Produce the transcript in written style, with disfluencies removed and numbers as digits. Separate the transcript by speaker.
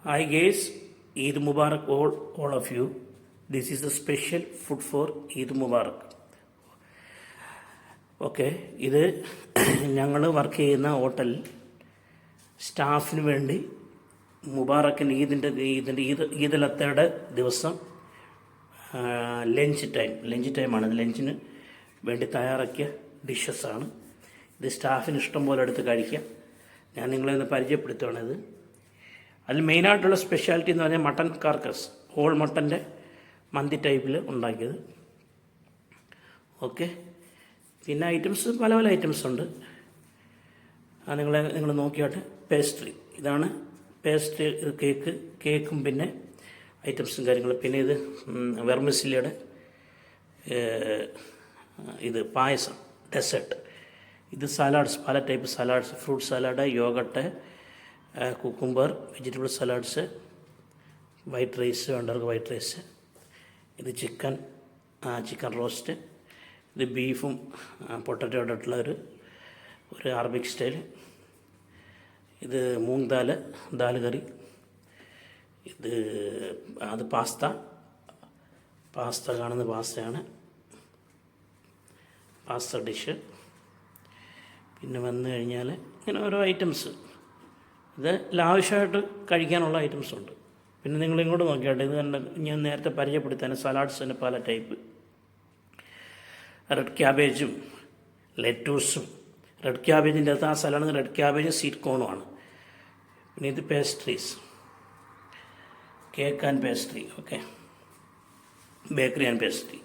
Speaker 1: Hi guys, Eid Mubarak all of you. This is the special food for Eid Mubarak. Okay, ഇത് ഞങ്ങൾ work ചെയ്യുന്ന hotel സ്റ്റാഫിന് വേണ്ടി മുബാറക്കിൻ്റെ ഈദലത്തയുടെ ദിവസം lunch ടൈമാണ്. ലഞ്ചിന് വേണ്ടി തയ്യാറാക്കിയ ഡിഷസാണ് ഇത്. സ്റ്റാഫിന് ഇഷ്ടം പോലെ എടുത്ത് കഴിക്കാം. ഞാൻ നിങ്ങളെ ഒന്ന് പരിചയപ്പെടുത്തുകയാണിത്. അതിൽ മെയിനായിട്ടുള്ള സ്പെഷ്യാലിറ്റി എന്ന് പറഞ്ഞാൽ മട്ടൺ കാർക്കസ്, ഹോൾ മട്ടൻ്റെ മന്തി ടൈപ്പിൽ ഉണ്ടാക്കിയത്. ഓക്കെ, പിന്നെ ഐറ്റംസ് പല ഐറ്റംസ് ഉണ്ട്. നിങ്ങൾ നോക്കിയാട്ടെ. പേസ്ട്രി, ഇതാണ് പേസ്ട്രി. ഇത് കേക്കും പിന്നെ ഐറ്റംസും കാര്യങ്ങളും. പിന്നെ ഇത് വെർമിസിലിയുടെ ഇത് പായസം, ഡെസേർട്ട്. ഇത് സലാഡ്സ്, പല type salads, fruit salad, yoghurt, cucumber, vegetable salads, white rice, വേണ്ടവർക്ക് വൈറ്റ് റൈസ്. ഇത് ചിക്കൻ റോസ്റ്റ്. ഇത് ബീഫും പൊട്ടറ്റോയുടെ ആയിട്ടുള്ള ഒരു അറബിക് സ്റ്റൈൽ. ഇത് മൂങ് ദാൽ കറി. അത് പാസ്ത കാണുന്ന പാസ്തയാണ്, പാസ്ത ഡിഷ്. പിന്നെ വന്നു കഴിഞ്ഞാൽ ഇങ്ങനെ ഓരോ ഐറ്റംസ്. ഇത് ലാവിഷായിട്ട് കഴിക്കാനുള്ള ഐറ്റംസ് ഉണ്ട്. പിന്നെ നിങ്ങൾ ഇങ്ങോട്ട് നോക്കിയാട്ടെ. ഇത് ഞാൻ നേരത്തെ പരിചയപ്പെടുത്താൻ സലാഡ്സിന് പല ടൈപ്പ്. റെഡ് ക്യാബേജും ലെറ്റൂസും. റെഡ് ക്യാബേജിൻ്റെ അകത്ത് ആ സലാഡ് റെഡ് ക്യാബേജും സ്വീറ്റ് കോണുമാണ്. പിന്നെ ഇത് pastries, cake and pastry. Okay, bakery and pastry.